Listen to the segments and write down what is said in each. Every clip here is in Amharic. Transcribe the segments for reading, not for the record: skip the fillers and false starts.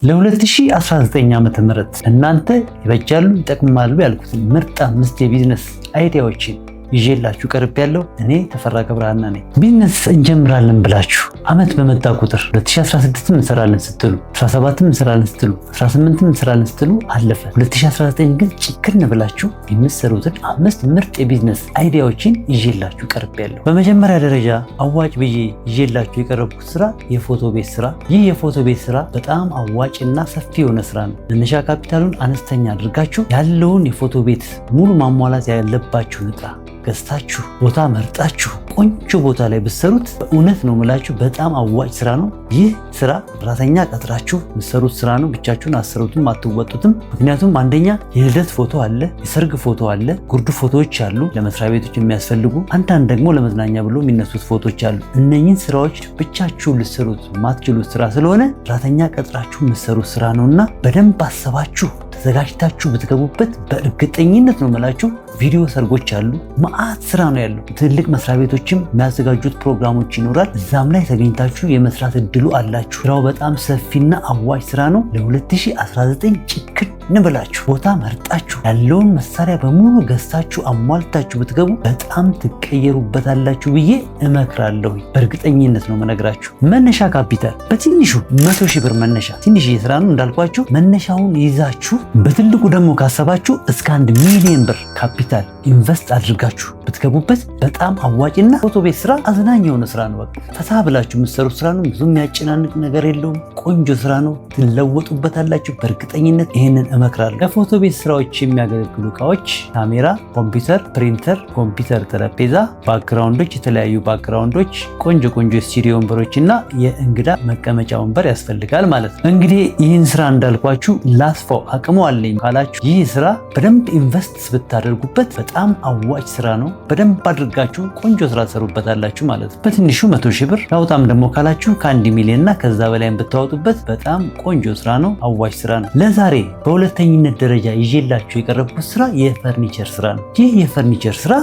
ለ2019 ዓመተ ምህረት እናንተ ይበጃሉ ይጠቅማሉ ያልኩትን ምርጥ 5 የቢዝነስ አይዲያዎችን ይዤላችሁ ቀርብ ያለው እኔ ተፈራ ገብረሃና ነኝ። ቢዝነስ እንጀምራለን ብላችሁ አመት በመጣ ቁጥር 2016 እንሰራለን ስትሉ 17 እንሰራለን ስትሉ 18 እንሰራለን ስትሉ አለፈ። 2019 ግን ጭክን ብላችሁ የምትሰሩትን 5 ምርጥ የቢዝነስ አይዲያዎችን ይዤላችሁ ቀርብ ያለው። በመጀመሪያ ደረጃ አዋጭ ብዬ ይዤላችሁ የቀረብኩት ስራ የፎቶ ቤት ስራ። ይህ የፎቶ ቤት ስራ በጣም አዋጭና ሰፊ የሆነ ስራ ነው። መነሻ ካፒታሉን አነስተኛ አድርጋችሁ ያለውን የፎቶ ቤት ሙሉ ማሟላት ያለባችሁን ዕቃ ገዝታችሁ ቦታ መርጣችሁ ቆንጆ ቦታ ላይ ብትሰሩት በእውነት ነው የምላችሁ በጣም አዋጭ ስራ ነው። ይህ ስራ ሰራተኛ ቀጥራችሁ የምትሰሩት ስራ ነው። ብቻችሁን አሰሩትም አትወጡትም። ምክንያቱም አንደኛ የልደት ፎቶ አለ፣ የሰርግ ፎቶ አለ፣ ጉርድ ፎቶዎች አሉ፣ ለመስሪያ ቤቶች የሚያስፈልጉ አንዳንድ ደግሞ ለመዝናኛ ብሎ የሚነሱት ፎቶዎች አሉ። እነኚህን ስራዎች ብቻችሁ ልትሰሩት ማትችሉት ስራ ስለሆነ ሰራተኛ ቀጥራችሁ የምትሰሩት ስራ ነውና በደንብ አሰባችሁ ተዘጋጅታችሁ ብትገቡበት በእርግጠኝነት ነው የምላችሁ ቪዲዮ ሰርጎች አሉ፣ መዓት ስራ ነው ያለው። ትልቅ መስሪያ ቤቶችም የሚያዘጋጁት ፕሮግራሞች ይኖራል። እዛም ላይ ተገኝታችሁ የመስራት እድሉ አላችሁ። ስራው በጣም ሰፊና አዋጭ ስራ ነው። ለ2019 ጭክን ብላችሁ ቦታ መርጣችሁ ያለውን መሳሪያ በሙሉ ገዝታችሁ አሟልታችሁ ብትገቡ በጣም ትቀየሩበታላችሁ ብዬ እመክራለሁ። በእርግጠኝነት ነው መነግራችሁ። መነሻ ካፒታል በትንሹ 100 ሺህ ብር መነሻ ትንሽ ስራ ነው እንዳልኳችሁ። መነሻውን ይዛችሁ በትልቁ ደግሞ ካሰባችሁ እስከ 1 ሚሊዮን ብር ካፒታል ኢንቨስት አድርጋችሁ ብትገቡበት በጣም አዋጭና ፎቶ ቤት ስራ አዝናኝ የሆነ ስራ ነው። በቃ ፈታ ብላችሁ የምትሰሩት ስራ ነው። ብዙ የሚያጨናንቅ ነገር የለውም። ቆንጆ ስራ ነው። ትለወጡበታላችሁ በእርግጠኝነት። ይሄንን እመክራለሁ። ለፎቶ ቤት ስራዎች የሚያገለግሉ እቃዎች ካሜራ፣ ኮምፒውተር፣ ፕሪንተር፣ ኮምፒውተር ጠረጴዛ፣ ባክግራውንዶች፣ የተለያዩ ባክግራውንዶች፣ ቆንጆ ስቱዲዮ ወንበሮችና የእንግዳ መቀመጫ ወንበር ያስፈልጋል ማለት ነው። እንግዲህ ይህን ስራ እንዳልኳችሁ ላስፋው አቅሙ አለኝ ካላችሁ ይህ ስራ በደንብ ኢንቨስት ብታደርጉበት በጣም አዋጭ ስራ ነው። በደንብ አድርጋችሁ ቆንጆ ስራ ትሰሩበታላችሁ ማለት ነው። በትንሹ 100 ሺህ ብር ላውጣም ደግሞ ካላችሁ ከ1 ሚሊዮን እና ከዛ በላይ ብታወጡበት በጣም ቆንጆ ስራ ነው፣ አዋጭ ስራ ነው። ለዛሬ በሁለተኝነት ደረጃ ይዤላችሁ የቀረብኩት ስራ የፈርኒቸር ስራ ነው። ይህ የፈርኒቸር ስራ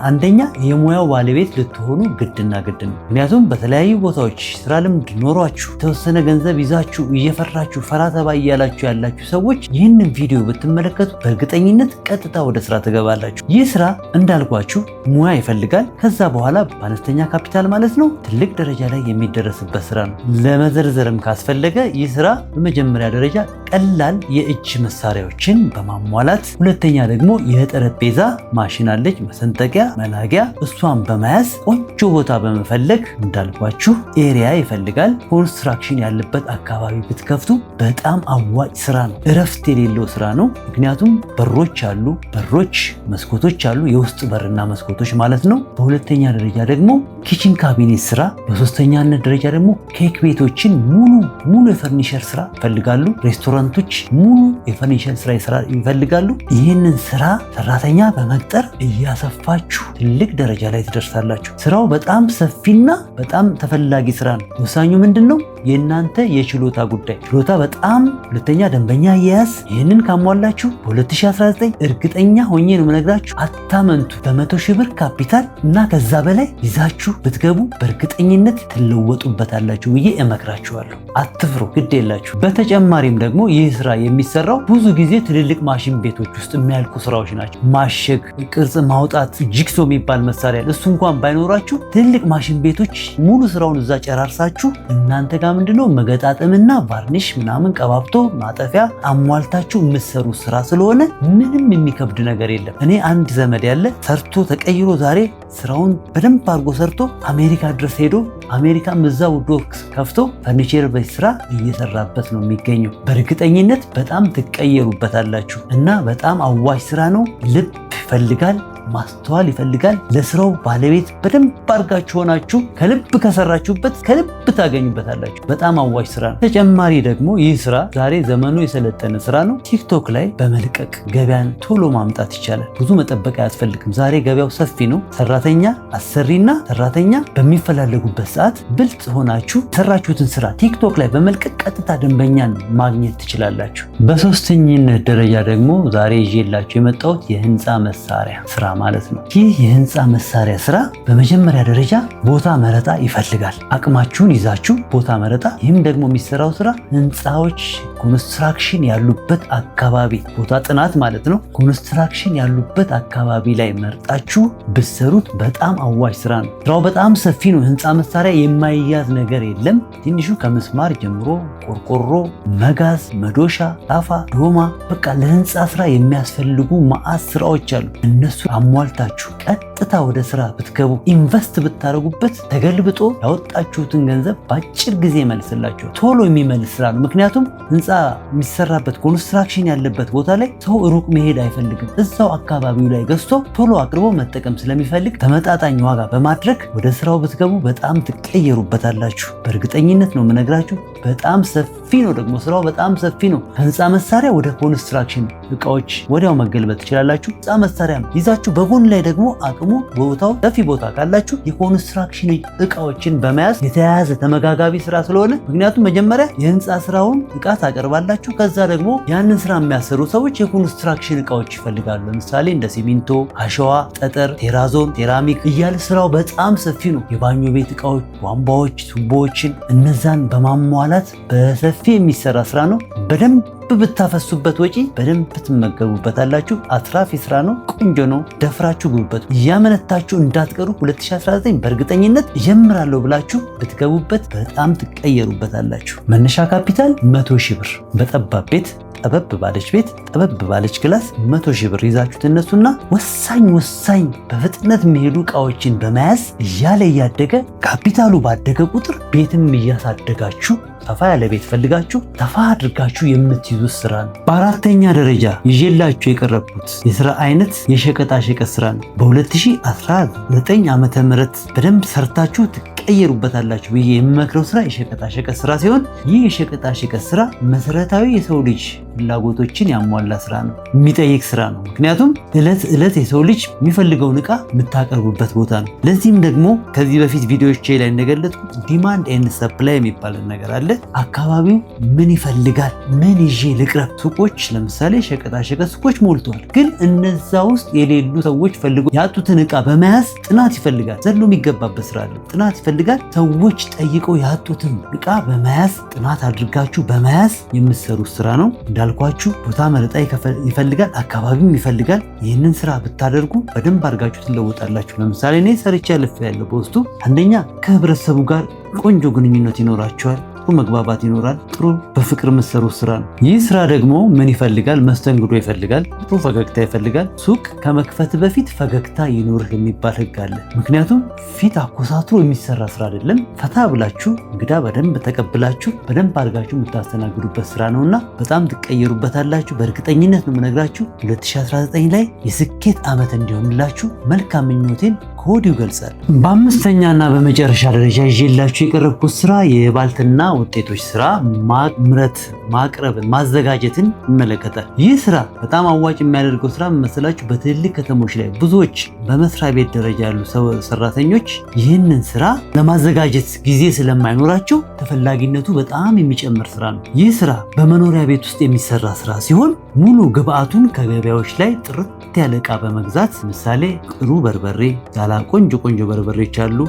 አንደኛ የሙያው ባለቤት ልትሆኑ ግድና ግድ ነው። ምክንያቱም በተለያዩ ቦታዎች ስራ ልምድ ኖሯችሁ የተወሰነ ገንዘብ ይዛችሁ እየፈራችሁ ፈራ ተባ እያላችሁ ያላችሁ ሰዎች ይህንን ቪዲዮ ብትመለከቱ በእርግጠኝነት ቀጥታ ወደ ስራ ትገባላችሁ። ይህ ስራ እንዳልኳችሁ ሙያ ይፈልጋል። ከዛ በኋላ በአነስተኛ ካፒታል ማለት ነው ትልቅ ደረጃ ላይ የሚደረስበት ስራ ነው። ለመዘርዘርም ካስፈለገ ይህ ስራ በመጀመሪያ ደረጃ ቀላል የእጅ መሳሪያዎችን በማሟላት፣ ሁለተኛ ደግሞ የጠረጴዛ ማሽን አለች፣ መሰንጠቂያ፣ መላጊያ፣ እሷን በመያዝ ቆንጆ ቦታ በመፈለግ እንዳልኳችሁ ኤሪያ ይፈልጋል። ኮንስትራክሽን ያለበት አካባቢ ብትከፍቱ በጣም አዋጭ ስራ ነው። እረፍት የሌለው ስራ ነው። ምክንያቱም በሮች አሉ፣ መስኮቶች አሉ፣ የውስጥ በርና መስኮቶች ማለት ነው። በሁለተኛ ደረጃ ደግሞ ኪችን ካቢኔት ስራ፣ በሶስተኛነት ደረጃ ደግሞ ኬክ ቤቶችን ሙሉ የፈርኒቸር ስራ ይፈልጋሉ። ሬስቶራንቶች ሙሉ የፈርኒቸር ስራ ይፈልጋሉ። ይህንን ስራ ሰራተኛ በመቅጠር እያሰፋችሁ ትልቅ ደረጃ ላይ ትደርሳላችሁ። ስራው በጣም ሰፊና በጣም ተፈላጊ ስራ ነው። ወሳኙ ምንድነው? የእናንተ የችሎታ ጉዳይ። ችሎታ በጣም ሁለተኛ ደንበኛ አያያዝ። ይህንን ካሟላችሁ በ2019 እርግጠኛ ሆኜ ነው የምነግራችሁ አታመንቱ። በ100 ሺህ ብር ካፒታል እና ከዛ በላይ ይዛችሁ ብትገቡ በእርግጠኝነት ትለወጡበታላችሁ ብዬ እመክራችኋለሁ። አትፍሩ፣ ግድ የላችሁ። በተጨማሪም ደግሞ ይህ ስራ የሚሰራው ብዙ ጊዜ ትልልቅ ማሽን ቤቶች ውስጥ የሚያልቁ ስራዎች ናቸው። ማሸግ፣ ቅርጽ ማውጣት፣ ጂግሶ የሚባል መሳሪያ እሱ እንኳን ባይኖራችሁ ትልልቅ ማሽን ቤቶች ሙሉ ስራውን እዛ ጨራርሳችሁ እናንተ ጋር ምንድነው መገጣጠምና ቫርኒሽ ምናምን ቀባብቶ ማጠፊያ አሟልታችሁ የምትሰሩ ስራ ስለሆነ ምንም የሚከብድ ነገር የለም። እኔ አንድ ዘመድ ያለ ሰርቶ ተቀይሮ ዛሬ ስራውን በደንብ አድርጎ ሰርቶ አሜሪካ ድረስ ሄዶ አሜሪካም እዛው ዶክስ ከፍቶ ፈርኒቸር ቤት ስራ እየሰራበት ነው የሚገኘው። በእርግጠኝነት በጣም ትቀየሩበታላችሁ እና በጣም አዋጭ ስራ ነው። ልብ ይፈልጋል፣ ማስተዋል ይፈልጋል። ለስራው ባለቤት በደንብ አድርጋችሁ ሆናችሁ ከልብ ከሰራችሁበት ከልብ ታገኙበታላችሁ። በጣም አዋጭ ስራ ነው። ተጨማሪ ደግሞ ይህ ስራ ዛሬ ዘመኑ የሰለጠነ ስራ ነው። ቲክቶክ ላይ በመልቀቅ ገበያን ቶሎ ማምጣት ይቻላል። ብዙ መጠበቅ አያስፈልግም። ዛሬ ገበያው ሰፊ ነው። ሰራተኛ አሰሪና ሰራተኛ በሚፈላለጉበት ሰዓት ብልጥ ሆናችሁ የሰራችሁትን ስራ ቲክቶክ ላይ በመልቀቅ ቀጥታ ደንበኛን ማግኘት ትችላላችሁ። በሶስተኝነት ደረጃ ደግሞ ዛሬ ይዤላችሁ የመጣሁት የህንፃ መሳሪያ ስራ ማለት ነው። ይህ የህንፃ መሳሪያ ስራ በመጀመሪያ ደረጃ ቦታ መረጣ ይፈልጋል። አቅማችሁን ይዛችሁ ቦታ መረጣ። ይህም ደግሞ የሚሰራው ስራ ህንፃዎች ኮንስትራክሽን ያሉበት አካባቢ ቦታ ጥናት ማለት ነው። ኮንስትራክሽን ያሉበት አካባቢ ላይ መርጣችሁ ብትሰሩት በጣም አዋጭ ስራ ነው። ስራው በጣም ሰፊ ነው። ህንፃ መሳሪያ የማይያዝ ነገር የለም። ትንሹ ከምስማር ጀምሮ ቆርቆሮ፣ መጋዝ፣ መዶሻ፣ ታፋ፣ ዶማ በቃ ለህንፃ ስራ የሚያስፈልጉ መዓት ስራዎች አሉ። እነሱ አሟልታችሁ ቀጥታ ወደ ስራ ብትገቡ ኢንቨስት ብታደርጉበት ተገልብጦ ያወጣችሁትን ገንዘብ በአጭር ጊዜ ይመልስላችኋል። ቶሎ የሚመልስ ስራ ነው። ምክንያቱም ህንፃ የሚሰራበት ኮንስትራክሽን ያለበት ቦታ ላይ ሰው ሩቅ መሄድ አይፈልግም። እዛው አካባቢው ላይ ገዝቶ ቶሎ አቅርቦ መጠቀም ስለሚፈልግ ተመጣጣኝ ዋጋ በማድረግ ወደ ስራው ብትገቡ በጣም ትቀየሩበታላችሁ። በእርግጠኝነት ነው የምነግራችሁ። በጣም ሰፊ ነው ደግሞ ስራው በጣም ሰፊ ነው። ከህንፃ መሳሪያ ወደ ኮንስትራክሽን እቃዎች ወዲያው መገልበጥ ትችላላችሁ። ህንፃ መሳሪያ ይዛችሁ በጎን ላይ ደግሞ አቅሙ ቦታው ሰፊ ቦታ ካላችሁ የኮንስትራክሽን እቃዎችን በመያዝ የተያያዘ ተመጋጋቢ ስራ ስለሆነ ምክንያቱም መጀመሪያ የህንፃ ስራውን እቃ ታቀርባላችሁ። ከዛ ደግሞ ያንን ስራ የሚያሰሩ ሰዎች የኮንስትራክሽን እቃዎች ይፈልጋሉ። ለምሳሌ እንደ ሲሚንቶ፣ አሸዋ፣ ጠጠር፣ ቴራዞን፣ ሴራሚክ እያለ ስራው በጣም ሰፊ ነው። የባኞ ቤት እቃዎች፣ ቧንቧዎች፣ ቱቦዎችን እነዛን በማሟላት በሰፊ የሚሰራ ስራ ነው። በደንብ ብታፈሱበት ወጪ በደንብ ትመገቡበታላችሁ። አትራፊ ስራ ነው። ቆንጆ ነው። ደፍራችሁ ግቡበት። እያመነታችሁ እንዳትቀሩ። 2019 በእርግጠኝነት እጀምራለሁ ብላችሁ ብትገቡበት በጣም ትቀየሩበታላችሁ። መነሻ ካፒታል 100 ሺህ ብር በጠባብ ቤት ጠበብ ባለች ቤት ጠበብ ባለች ክላስ 100 ሺህ ብር ይዛችሁ ትነሱና ወሳኝ በፍጥነት የሚሄዱ እቃዎችን በመያዝ እያለ እያደገ ካፒታሉ ባደገ ቁጥር ቤትም እያሳደጋችሁ ሰፋ ያለ ቤት ፈልጋችሁ ሰፋ አድርጋችሁ የምትይዙት ስራ ነው። በአራተኛ ደረጃ ይዤላችሁ የቀረብኩት የስራ አይነት የሸቀጣሸቀጥ ስራ ነው። በ2019 ዓመተ ምህረት በደንብ ሰርታችሁ ትቀየሩበታላችሁ ብዬ የምመክረው ስራ የሸቀጣሸቀጥ ስራ ሲሆን ይህ የሸቀጣሸቀጥ ስራ መሰረታዊ የሰው ልጅ ፍላጎቶችን ያሟላ ስራ ነው። የሚጠይቅ ስራ ነው። ምክንያቱም እለት እለት የሰው ልጅ የሚፈልገውን እቃ የምታቀርቡበት ቦታ ነው። ለዚህም ደግሞ ከዚህ በፊት ቪዲዮዎች ላይ እንደገለጥኩት ዲማንድ ኤንድ ሰፕላይ የሚባል ነገር አለ። አካባቢው ምን ይፈልጋል፣ ምን ይዤ ልቅረብ። ሱቆች ለምሳሌ ሸቀጣሸቀጥ ሱቆች ሞልተዋል። ግን እነዛ ውስጥ የሌሉ ሰዎች ፈልጎ ያጡትን እቃ በመያዝ ጥናት ይፈልጋል። ዘሎ የሚገባበት ስራ አለ። ጥናት ይፈልጋል። ሰዎች ጠይቀው ያጡትን እቃ በመያዝ ጥናት አድርጋችሁ በመያዝ የምትሰሩት ስራ ነው። እንዳልኳችሁ ቦታ መረጣ ይፈልጋል። አካባቢም ይፈልጋል። ይህንን ስራ ብታደርጉ በደንብ አድርጋችሁ ትለወጣላችሁ። ለምሳሌ እኔ ሰርቼ ያለው በውስጡ አንደኛ ከህብረተሰቡ ጋር ቆንጆ ግንኙነት ይኖራቸዋል። ጥሩ መግባባት ይኖራል። ጥሩ በፍቅር የምትሰሩት ስራ ነው። ይህ ስራ ደግሞ ምን ይፈልጋል? መስተንግዶ ይፈልጋል። ጥሩ ፈገግታ ይፈልጋል። ሱቅ ከመክፈት በፊት ፈገግታ ይኖርህ የሚባል ህግ አለ። ምክንያቱም ፊት አኮሳትሮ የሚሰራ ስራ አይደለም። ፈታ ብላችሁ እንግዳ በደንብ ተቀብላችሁ በደንብ አድርጋችሁ የምታስተናግዱበት ስራ ነውና በጣም ትቀየሩበታላችሁ። በእርግጠኝነት ነው የምነግራችሁ። 2019 ላይ የስኬት ዓመት እንዲሆንላችሁ መልካም ምኞቴን ከወዲሁ ገልጻል። በአምስተኛና በመጨረሻ ደረጃ ይዤላችሁ የቀረብኩት ስራ የባልትና ውጤቶች ስራ ማምረት፣ ማቅረብን፣ ማዘጋጀትን ይመለከታል። ይህ ስራ በጣም አዋጭ የሚያደርገው ስራ መሰላችሁ? በትልልቅ ከተሞች ላይ ብዙዎች በመስሪያ ቤት ደረጃ ያሉ ሰራተኞች ይህንን ስራ ለማዘጋጀት ጊዜ ስለማይኖራቸው ተፈላጊነቱ በጣም የሚጨምር ስራ ነው። ይህ ስራ በመኖሪያ ቤት ውስጥ የሚሰራ ስራ ሲሆን ሙሉ ግብአቱን ከገበያዎች ላይ ጥርት ያለ ዕቃ በመግዛት ምሳሌ ጥሩ በርበሬ፣ ዛላ ቆንጆ በርበሬዎች አሉ።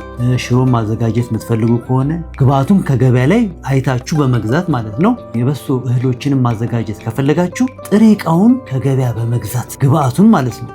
ሽሮ ማዘጋጀት የምትፈልጉ ከሆነ ግብአቱን ከገበያ ላይ አይታችሁ በመግዛት ማለት ነው። የበሶ እህሎችንም ማዘጋጀት ከፈለጋችሁ ጥሬ ዕቃውን ከገበያ በመግዛት ግብአቱን ማለት ነው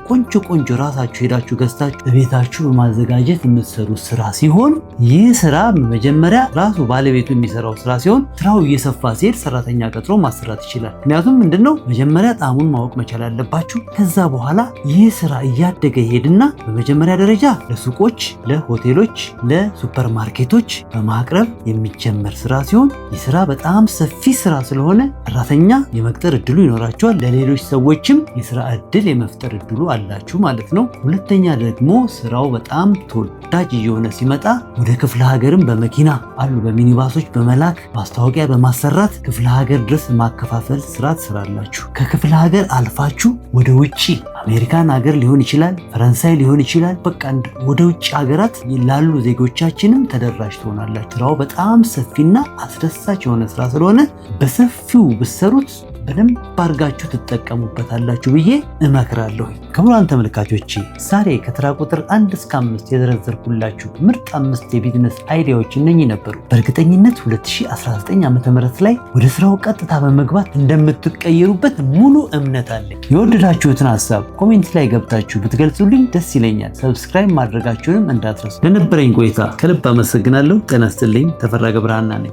ቆንጆ ራሳችሁ ሄዳችሁ ገዝታችሁ ቤታችሁ በማዘጋጀት የምትሰሩት ስራ ሲሆን ይህ ስራ መጀመሪያ ራሱ ባለቤቱ የሚሰራው ስራ ሲሆን ስራው እየሰፋ ሲሄድ ሰራተኛ ቀጥሮ ማሰራት ይችላል። ምክንያቱም ምንድነው መጀመሪያ ጣዕሙን ማወቅ መቻል አለባችሁ። ከዛ በኋላ ይህ ስራ እያደገ ይሄድና በመጀመሪያ ደረጃ ለሱቆች፣ ለሆቴሎች፣ ለሱፐር ማርኬቶች በማቅረብ የሚጀመር ስራ ሲሆን ይህ ስራ በጣም ሰፊ ስራ ስለሆነ ሰራተኛ የመቅጠር እድሉ ይኖራቸዋል። ለሌሎች ሰዎችም የስራ እድል የመፍጠር እድሉ አላችሁ ማለት ነው። ሁለተኛ ደግሞ ስራው በጣም ተወዳጅ እየሆነ ሲመጣ ወደ ክፍለ ሀገርም በመኪና አሉ በሚኒባሶች በመላክ ማስታወቂያ በማሰራት ክፍለ ሀገር ድረስ ማከፋፈል ስራ ትሰራላችሁ። ከክፍለ ሀገር አልፋችሁ ወደ ውጪ አሜሪካን ሀገር ሊሆን ይችላል፣ ፈረንሳይ ሊሆን ይችላል። በቃ ወደ ውጭ ሀገራት ላሉ ዜጎቻችንም ተደራሽ ትሆናላችሁ። ስራው በጣም ሰፊና አስደሳች የሆነ ስራ ስለሆነ በሰፊው ብትሰሩት በደንብ አድርጋችሁ ትጠቀሙበታላችሁ ብዬ እመክራለሁ። ክቡራን ተመልካቾቼ ዛሬ ከተራ ቁጥር 1 እስከ 5 የዘረዘርኩላችሁ ምርጥ 5 የቢዝነስ አይዲያዎች እነኚህ ነበሩ። በእርግጠኝነት 2019 ዓ.ም ላይ ወደ ስራው ቀጥታ በመግባት እንደምትቀየሩበት ሙሉ እምነት አለኝ። የወደዳችሁትን ሀሳብ ኮሜንት ላይ ገብታችሁ ብትገልጹልኝ ደስ ይለኛል። ሰብስክራይብ ማድረጋችሁንም እንዳትረሱ። ለነበረኝ ቆይታ ከልብ አመሰግናለሁ። ጤና ይስጥልኝ። ተፈራ ገብረሃና ነኝ።